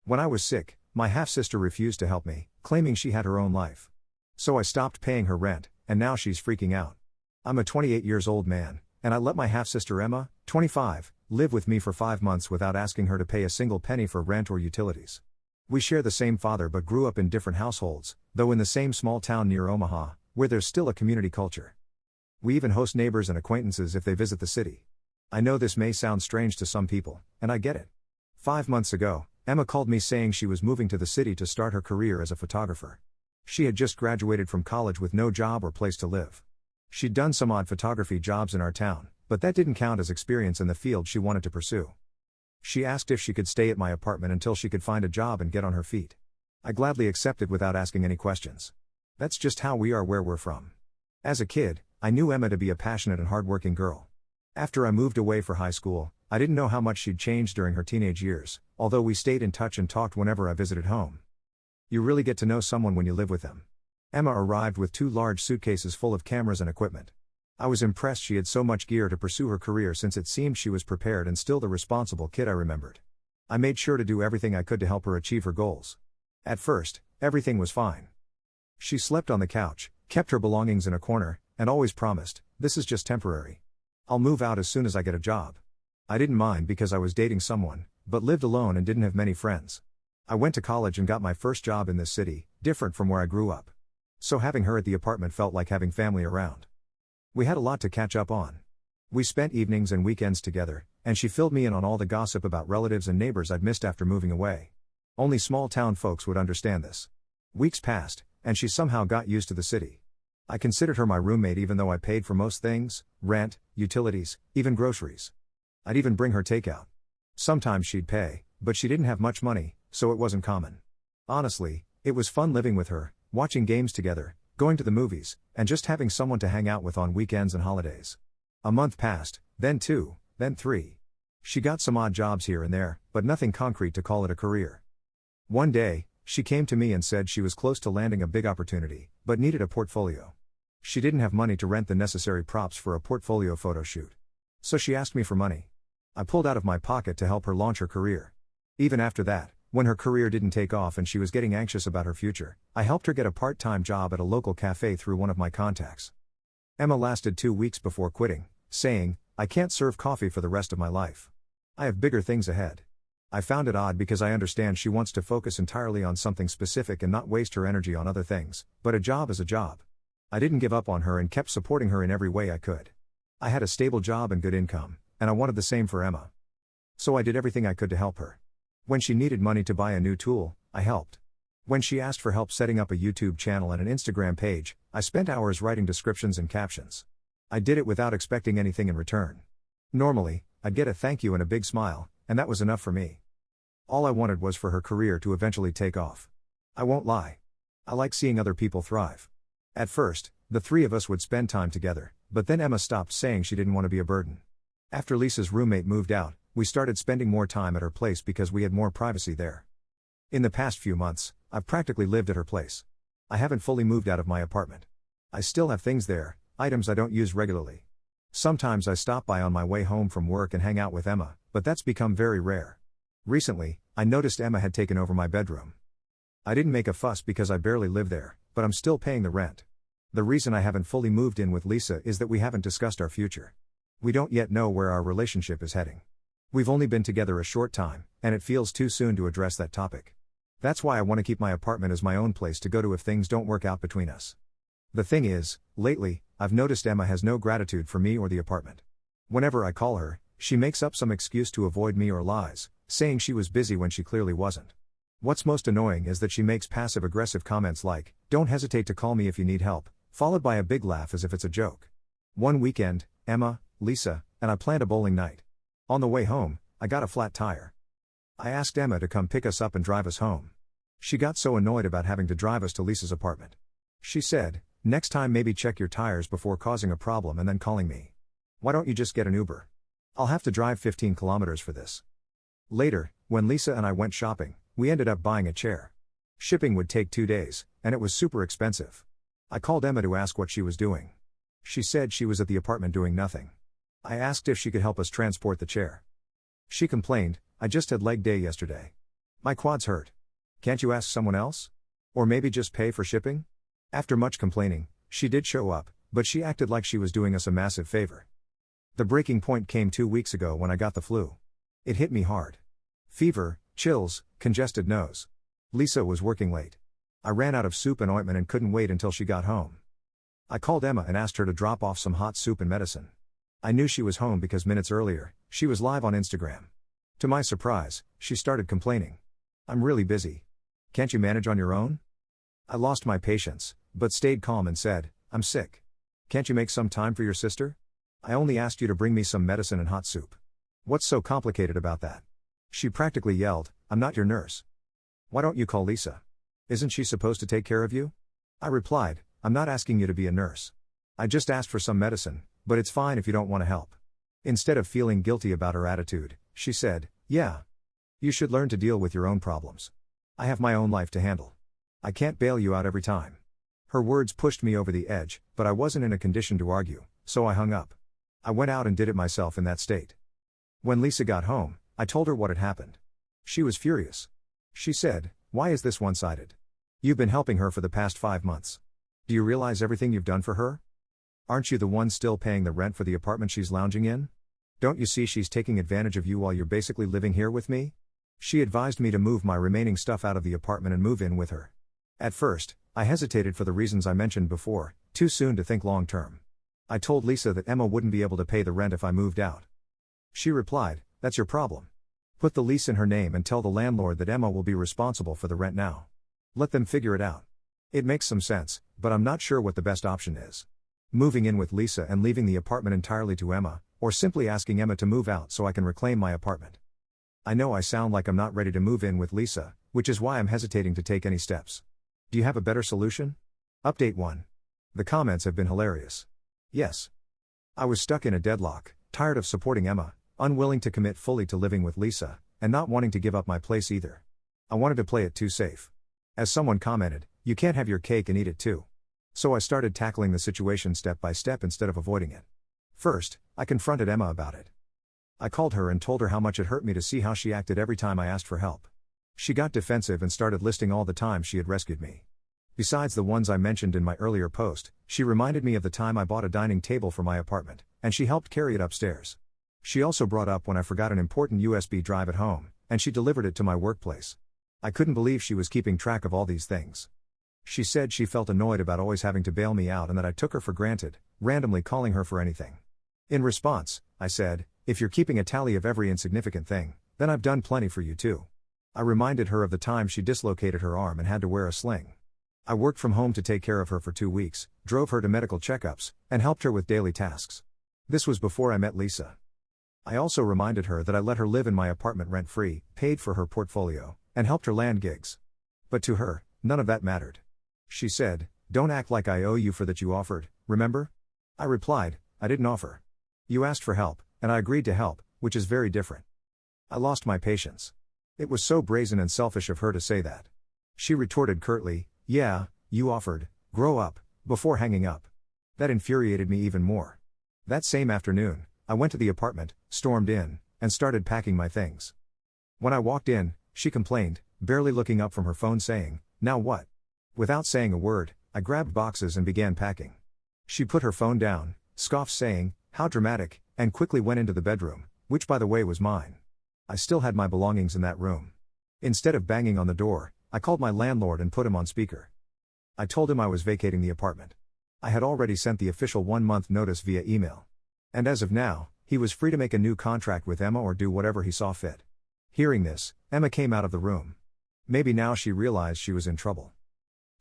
When I was sick, my half-sister refused to help me, claiming she had her own life. So I stopped paying her rent, and now she's freaking out. I'm a 28 years old man, and I let my half-sister Emma, 25, live with me for 5 months without asking her to pay a single penny for rent or utilities. We share the same father but grew up in different households, though in the same small town near Omaha, where there's still a community culture. We even host neighbors and acquaintances if they visit the city. I know this may sound strange to some people, and I get it. 5 months ago, Emma called me saying she was moving to the city to start her career as a photographer. She had just graduated from college with no job or place to live. She'd done some odd photography jobs in our town, but that didn't count as experience in the field she wanted to pursue. She asked if she could stay at my apartment until she could find a job and get on her feet. I gladly accepted without asking any questions. That's just how we are where we're from. As a kid, I knew Emma to be a passionate and hardworking girl. After I moved away for high school, I didn't know how much she'd changed during her teenage years, although we stayed in touch and talked whenever I visited home. You really get to know someone when you live with them. Emma arrived with 2 large suitcases full of cameras and equipment. I was impressed she had so much gear to pursue her career since it seemed she was prepared and still the responsible kid I remembered. I made sure to do everything I could to help her achieve her goals. At first, everything was fine. She slept on the couch, kept her belongings in a corner, and always promised, "This is just temporary. I'll move out as soon as I get a job." I didn't mind because I was dating someone, but lived alone and didn't have many friends. I went to college and got my first job in this city, different from where I grew up. So having her at the apartment felt like having family around. We had a lot to catch up on. We spent evenings and weekends together, and she filled me in on all the gossip about relatives and neighbors I'd missed after moving away. Only small town folks would understand this. Weeks passed, and she somehow got used to the city. I considered her my roommate even though I paid for most things, rent, utilities, even groceries. I'd even bring her takeout. Sometimes she'd pay, but she didn't have much money, so it wasn't common. Honestly, it was fun living with her, watching games together, going to the movies, and just having someone to hang out with on weekends and holidays. A month passed, then 2, then 3. She got some odd jobs here and there, but nothing concrete to call it a career. One day, she came to me and said she was close to landing a big opportunity, but needed a portfolio. She didn't have money to rent the necessary props for a portfolio photo shoot. So she asked me for money. I pulled out of my pocket to help her launch her career. Even after that, when her career didn't take off and she was getting anxious about her future, I helped her get a part-time job at a local cafe through one of my contacts. Emma lasted 2 weeks before quitting, saying, "I can't serve coffee for the rest of my life. I have bigger things ahead." I found it odd because I understand she wants to focus entirely on something specific and not waste her energy on other things, but a job is a job. I didn't give up on her and kept supporting her in every way I could. I had a stable job and good income, and I wanted the same for Emma. So I did everything I could to help her. When she needed money to buy a new tool, I helped. When she asked for help setting up a YouTube channel and an Instagram page, I spent hours writing descriptions and captions. I did it without expecting anything in return. Normally, I'd get a thank you and a big smile, and that was enough for me. All I wanted was for her career to eventually take off. I won't lie. I like seeing other people thrive. At first, the 3 of us would spend time together, but then Emma stopped saying she didn't want to be a burden. After Lisa's roommate moved out, we started spending more time at her place because we had more privacy there. In the past few months, I've practically lived at her place. I haven't fully moved out of my apartment. I still have things there, items I don't use regularly. Sometimes I stop by on my way home from work and hang out with Emma, but that's become very rare. Recently, I noticed Emma had taken over my bedroom. I didn't make a fuss because I barely live there, but I'm still paying the rent. The reason I haven't fully moved in with Lisa is that we haven't discussed our future. We don't yet know where our relationship is heading. We've only been together a short time, and it feels too soon to address that topic. That's why I want to keep my apartment as my own place to go to if things don't work out between us. The thing is, lately, I've noticed Emma has no gratitude for me or the apartment. Whenever I call her, she makes up some excuse to avoid me or lies, saying she was busy when she clearly wasn't. What's most annoying is that she makes passive-aggressive comments like, "Don't hesitate to call me if you need help," followed by a big laugh as if it's a joke. One weekend, Emma, Lisa, and I planned a bowling night. On the way home, I got a flat tire. I asked Emma to come pick us up and drive us home. She got so annoyed about having to drive us to Lisa's apartment. She said, "Next time maybe check your tires before causing a problem and then calling me. Why don't you just get an Uber? I'll have to drive 15 kilometers for this." Later, when Lisa and I went shopping, we ended up buying a chair. Shipping would take 2 days, and it was super expensive. I called Emma to ask what she was doing. She said she was at the apartment doing nothing. I asked if she could help us transport the chair. She complained, "I just had leg day yesterday. My quads hurt. Can't you ask someone else? Or maybe just pay for shipping? After much complaining, she did show up, but she acted like she was doing us a massive favor. The breaking point came 2 weeks ago when I got the flu. It hit me hard. Fever, chills, congested nose. Lisa was working late. I ran out of soup and ointment and couldn't wait until she got home. I called Emma and asked her to drop off some hot soup and medicine. I knew she was home because minutes earlier, she was live on Instagram. To my surprise, she started complaining. I'm really busy. Can't you manage on your own? I lost my patience, but stayed calm and said, I'm sick. Can't you make some time for your sister? I only asked you to bring me some medicine and hot soup. What's so complicated about that? She practically yelled, I'm not your nurse. Why don't you call Lisa? Isn't she supposed to take care of you? I replied, I'm not asking you to be a nurse. I just asked for some medicine, but it's fine if you don't want to help. Instead of feeling guilty about her attitude, she said, yeah. You should learn to deal with your own problems. I have my own life to handle. I can't bail you out every time. Her words pushed me over the edge, but I wasn't in a condition to argue, so I hung up. I went out and did it myself in that state. When Lisa got home, I told her what had happened. She was furious. She said, why is this one-sided? You've been helping her for the past 5 months. Do you realize everything you've done for her? Aren't you the one still paying the rent for the apartment she's lounging in? Don't you see she's taking advantage of you while you're basically living here with me? She advised me to move my remaining stuff out of the apartment and move in with her. At first, I hesitated for the reasons I mentioned before, too soon to think long term. I told Lisa that Emma wouldn't be able to pay the rent if I moved out. She replied, that's your problem. Put the lease in her name and tell the landlord that Emma will be responsible for the rent now. Let them figure it out. It makes some sense, but I'm not sure what the best option is. Moving in with Lisa and leaving the apartment entirely to Emma, or simply asking Emma to move out so I can reclaim my apartment. I know I sound like I'm not ready to move in with Lisa, which is why I'm hesitating to take any steps. Do you have a better solution? Update 1. The comments have been hilarious. Yes. I was stuck in a deadlock, tired of supporting Emma, unwilling to commit fully to living with Lisa, and not wanting to give up my place either. I wanted to play it too safe. As someone commented, you can't have your cake and eat it too. So I started tackling the situation step by step instead of avoiding it. First, I confronted Emma about it. I called her and told her how much it hurt me to see how she acted every time I asked for help. She got defensive and started listing all the times she had rescued me. Besides the ones I mentioned in my earlier post, she reminded me of the time I bought a dining table for my apartment, and she helped carry it upstairs. She also brought up when I forgot an important USB drive at home, and she delivered it to my workplace. I couldn't believe she was keeping track of all these things. She said she felt annoyed about always having to bail me out and that I took her for granted, randomly calling her for anything. In response, I said, if you're keeping a tally of every insignificant thing, then I've done plenty for you too. I reminded her of the time she dislocated her arm and had to wear a sling. I worked from home to take care of her for 2 weeks, drove her to medical checkups, and helped her with daily tasks. This was before I met Lisa. I also reminded her that I let her live in my apartment rent-free, paid for her portfolio, and helped her land gigs. But to her, none of that mattered. She said, don't act like I owe you for that you offered, remember? I replied, I didn't offer. You asked for help, and I agreed to help, which is very different. I lost my patience. It was so brazen and selfish of her to say that. She retorted curtly, yeah, you offered, grow up, before hanging up. That infuriated me even more. That same afternoon, I went to the apartment, stormed in, and started packing my things. When I walked in, she complained, barely looking up from her phone saying, now what? Without saying a word, I grabbed boxes and began packing. She put her phone down, scoffed saying, how dramatic, and quickly went into the bedroom, which by the way was mine. I still had my belongings in that room. Instead of banging on the door, I called my landlord and put him on speaker. I told him I was vacating the apartment. I had already sent the official 1-month notice via email. And as of now, he was free to make a new contract with Emma or do whatever he saw fit. Hearing this, Emma came out of the room. Maybe now she realized she was in trouble.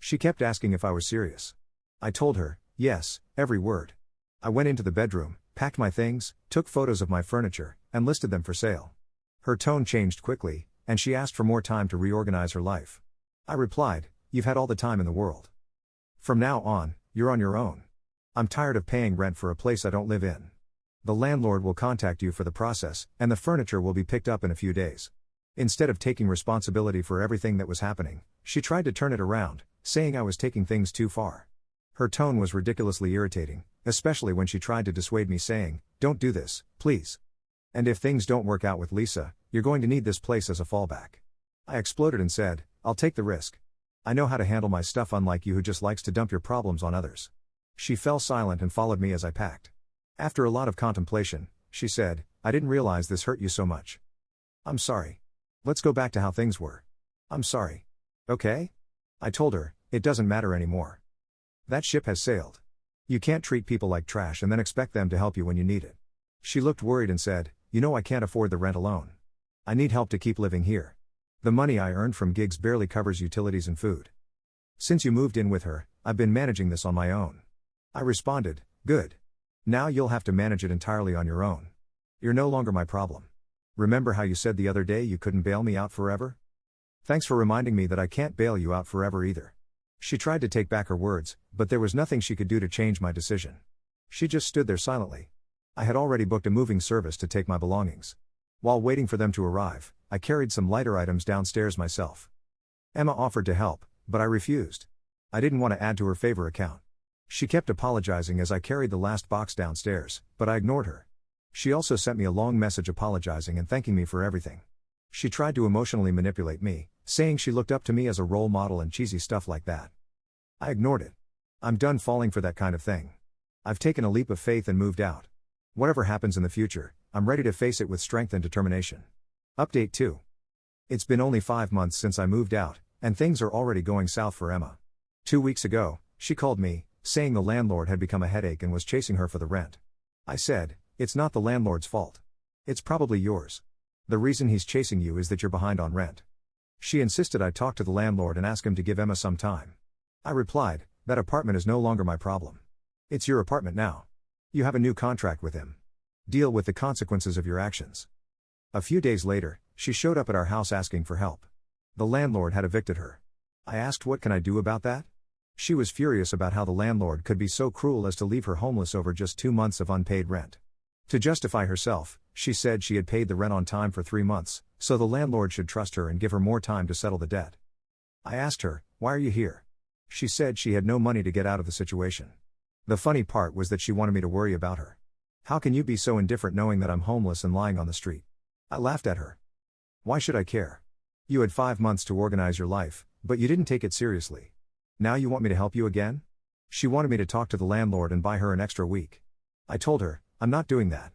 She kept asking if I was serious. I told her, yes, every word. I went into the bedroom, packed my things, took photos of my furniture, and listed them for sale. Her tone changed quickly, and she asked for more time to reorganize her life. I replied, you've had all the time in the world. From now on, you're on your own. I'm tired of paying rent for a place I don't live in. The landlord will contact you for the process, and the furniture will be picked up in a few days. Instead of taking responsibility for everything that was happening, she tried to turn it around, saying I was taking things too far. Her tone was ridiculously irritating, especially when she tried to dissuade me saying, don't do this, please. And if things don't work out with Lisa, you're going to need this place as a fallback. I exploded and said, I'll take the risk. I know how to handle my stuff, unlike you who just likes to dump your problems on others. She fell silent and followed me as I packed. After a lot of contemplation, she said, I didn't realize this hurt you so much. I'm sorry. Let's go back to how things were. I'm sorry. Okay? I told her, it doesn't matter anymore. That ship has sailed. You can't treat people like trash and then expect them to help you when you need it. She looked worried and said, you know I can't afford the rent alone. I need help to keep living here. The money I earned from gigs barely covers utilities and food. Since you moved in with her, I've been managing this on my own. I responded, good. Now you'll have to manage it entirely on your own. You're no longer my problem. Remember how you said the other day you couldn't bail me out forever? Thanks for reminding me that I can't bail you out forever either. She tried to take back her words, but there was nothing she could do to change my decision. She just stood there silently. I had already booked a moving service to take my belongings. While waiting for them to arrive, I carried some lighter items downstairs myself. Emma offered to help, but I refused. I didn't want to add to her favor account. She kept apologizing as I carried the last box downstairs, but I ignored her. She also sent me a long message apologizing and thanking me for everything. She tried to emotionally manipulate me, saying she looked up to me as a role model and cheesy stuff like that. I ignored it. I'm done falling for that kind of thing. I've taken a leap of faith and moved out. Whatever happens in the future, I'm ready to face it with strength and determination. Update 2. It's been only 5 months since I moved out, and things are already going south for Emma. 2 weeks ago, she called me, saying the landlord had become a headache and was chasing her for the rent. I said, it's not the landlord's fault. It's probably yours. The reason he's chasing you is that you're behind on rent. She insisted I talk to the landlord and ask him to give Emma some time. I replied, that apartment is no longer my problem. It's your apartment now. You have a new contract with him. Deal with the consequences of your actions. A few days later, she showed up at our house asking for help. The landlord had evicted her. I asked, what can I do about that? She was furious about how the landlord could be so cruel as to leave her homeless over just 2 months of unpaid rent. To justify herself, she said she had paid the rent on time for 3 months, so the landlord should trust her and give her more time to settle the debt. I asked her, why are you here? She said she had no money to get out of the situation. The funny part was that she wanted me to worry about her. How can you be so indifferent knowing that I'm homeless and lying on the street? I laughed at her. Why should I care? You had 5 months to organize your life, but you didn't take it seriously. Now you want me to help you again? She wanted me to talk to the landlord and buy her an extra week. I told her, I'm not doing that.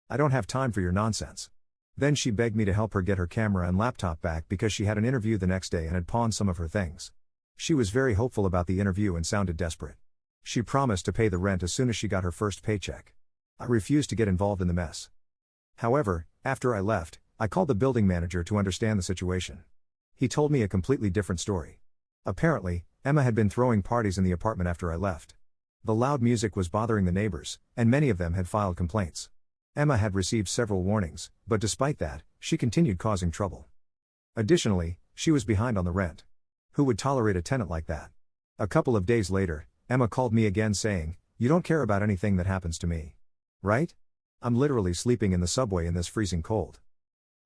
I don't have time for your nonsense. Then she begged me to help her get her camera and laptop back because she had an interview the next day and had pawned some of her things. She was very hopeful about the interview and sounded desperate. She promised to pay the rent as soon as she got her first paycheck. I refused to get involved in the mess. However, after I left, I called the building manager to understand the situation. He told me a completely different story. Apparently, Emma had been throwing parties in the apartment after I left. The loud music was bothering the neighbors, and many of them had filed complaints. Emma had received several warnings, but despite that, she continued causing trouble. Additionally, she was behind on the rent. Who would tolerate a tenant like that? A couple of days later, Emma called me again saying, you don't care about anything that happens to me. Right? I'm literally sleeping in the subway in this freezing cold.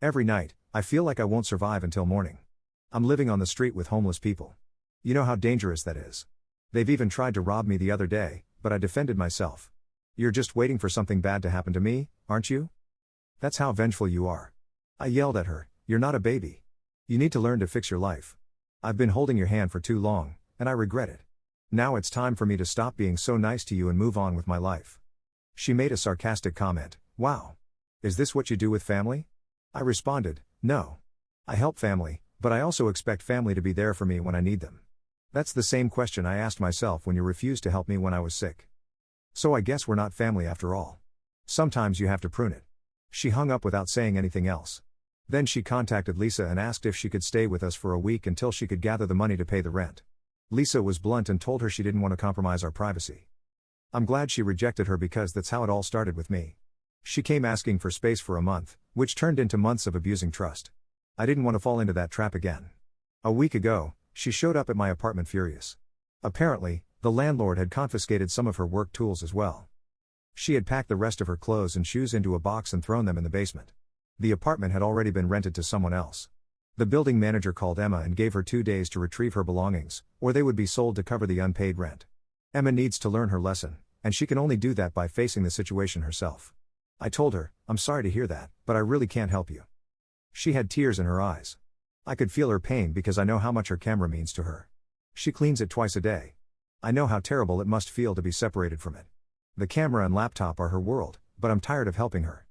Every night, I feel like I won't survive until morning. I'm living on the street with homeless people. You know how dangerous that is. They've even tried to rob me the other day, but I defended myself. You're just waiting for something bad to happen to me, aren't you? That's how vengeful you are. I yelled at her, you're not a baby. You need to learn to fix your life. I've been holding your hand for too long, and I regret it. Now it's time for me to stop being so nice to you and move on with my life. She made a sarcastic comment, wow. Is this what you do with family? I responded, no. I help family, but I also expect family to be there for me when I need them. That's the same question I asked myself when you refused to help me when I was sick. So I guess we're not family after all. Sometimes you have to prune it. She hung up without saying anything else. Then she contacted Lisa and asked if she could stay with us for a week until she could gather the money to pay the rent. Lisa was blunt and told her she didn't want to compromise our privacy. I'm glad she rejected her because that's how it all started with me. She came asking for space for a month, which turned into months of abusing trust. I didn't want to fall into that trap again. A week ago, she showed up at my apartment furious. Apparently, the landlord had confiscated some of her work tools as well. She had packed the rest of her clothes and shoes into a box and thrown them in the basement. The apartment had already been rented to someone else. The building manager called Emma and gave her 2 days to retrieve her belongings, or they would be sold to cover the unpaid rent. Emma needs to learn her lesson, and she can only do that by facing the situation herself. I told her, I'm sorry to hear that, but I really can't help you. She had tears in her eyes. I could feel her pain because I know how much her camera means to her. She cleans it twice a day. I know how terrible it must feel to be separated from it. The camera and laptop are her world, but I'm tired of helping her.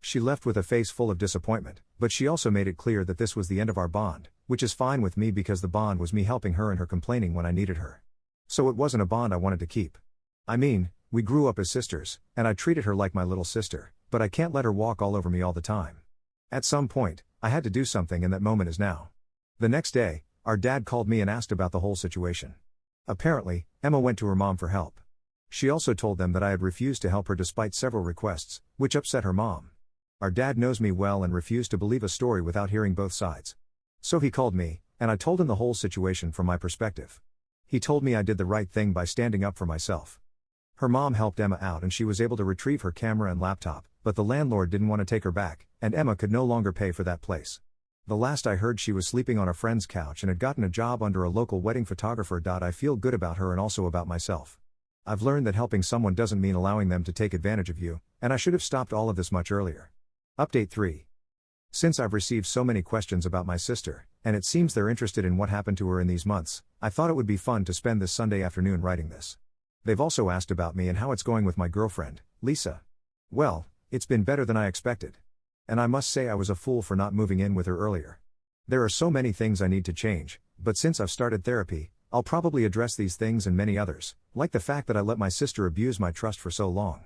She left with a face full of disappointment, but she also made it clear that this was the end of our bond, which is fine with me because the bond was me helping her and her complaining when I needed her. So it wasn't a bond I wanted to keep. I mean, we grew up as sisters, and I treated her like my little sister, but I can't let her walk all over me all the time. At some point, I had to do something, and that moment is now. The next day, our dad called me and asked about the whole situation. Apparently, Emma went to her mom for help. She also told them that I had refused to help her despite several requests, which upset her mom. Our dad knows me well and refused to believe a story without hearing both sides. So he called me, and I told him the whole situation from my perspective. He told me I did the right thing by standing up for myself. Her mom helped Emma out and she was able to retrieve her camera and laptop, but the landlord didn't want to take her back, and Emma could no longer pay for that place. The last I heard, she was sleeping on a friend's couch and had gotten a job under a local wedding photographer. I feel good about her and also about myself. I've learned that helping someone doesn't mean allowing them to take advantage of you, and I should have stopped all of this much earlier. Update 3. Since I've received so many questions about my sister, and it seems they're interested in what happened to her in these months, I thought it would be fun to spend this Sunday afternoon writing this. They've also asked about me and how it's going with my girlfriend, Lisa. Well, it's been better than I expected. And I must say I was a fool for not moving in with her earlier. There are so many things I need to change, but since I've started therapy, I'll probably address these things and many others, like the fact that I let my sister abuse my trust for so long.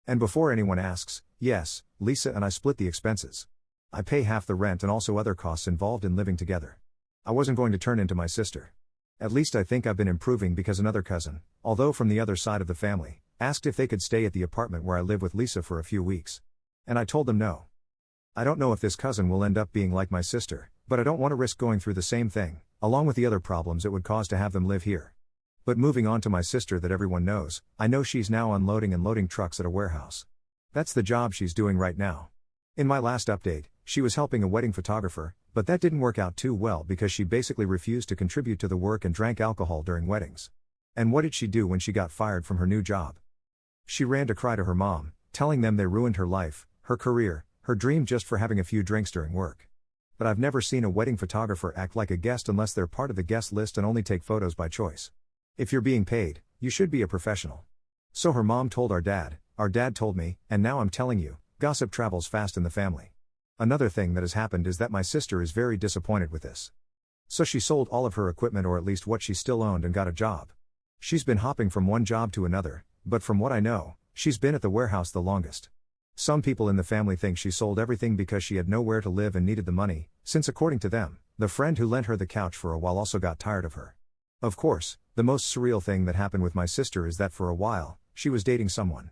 And before anyone asks, yes, Lisa and I split the expenses. I pay half the rent and also other costs involved in living together. I wasn't going to turn into my sister. At least I think I've been improving because another cousin, although from the other side of the family, asked if they could stay at the apartment where I live with Lisa for a few weeks. And I told them no. I don't know if this cousin will end up being like my sister, but I don't want to risk going through the same thing, along with the other problems it would cause to have them live here. But moving on to my sister that everyone knows, I know she's now unloading and loading trucks at a warehouse. That's the job she's doing right now. In my last update, she was helping a wedding photographer, but that didn't work out too well because she basically refused to contribute to the work and drank alcohol during weddings. And what did she do when she got fired from her new job? She ran to cry to her mom, telling them they ruined her life, her career, her dream just for having a few drinks during work. But I've never seen a wedding photographer act like a guest unless they're part of the guest list and only take photos by choice. If you're being paid, you should be a professional. So her mom told our dad told me, and now I'm telling you, gossip travels fast in the family. Another thing that has happened is that my sister is very disappointed with this. So she sold all of her equipment, or at least what she still owned, and got a job. She's been hopping from one job to another, but from what I know, she's been at the warehouse the longest. Some people in the family think she sold everything because she had nowhere to live and needed the money, since according to them, the friend who lent her the couch for a while also got tired of her. Of course, the most surreal thing that happened with my sister is that for a while, she was dating someone.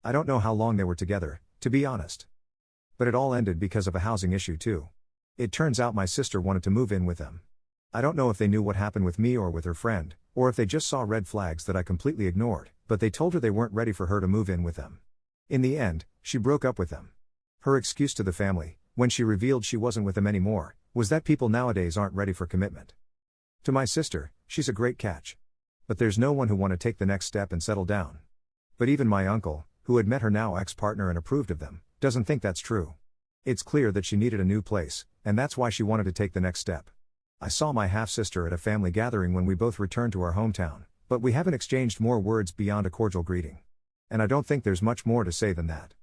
I don't know how long they were together, to be honest. But it all ended because of a housing issue too. It turns out my sister wanted to move in with them. I don't know if they knew what happened with me or with her friend, or if they just saw red flags that I completely ignored, but they told her they weren't ready for her to move in with them. In the end, she broke up with them. Her excuse to the family, when she revealed she wasn't with them anymore, was that people nowadays aren't ready for commitment. To my sister, she's a great catch. But there's no one who want to take the next step and settle down. But even my uncle, who had met her now ex-partner and approved of them, doesn't think that's true. It's clear that she needed a new place, and that's why she wanted to take the next step. I saw my half-sister at a family gathering when we both returned to our hometown, but we haven't exchanged more words beyond a cordial greeting. And I don't think there's much more to say than that.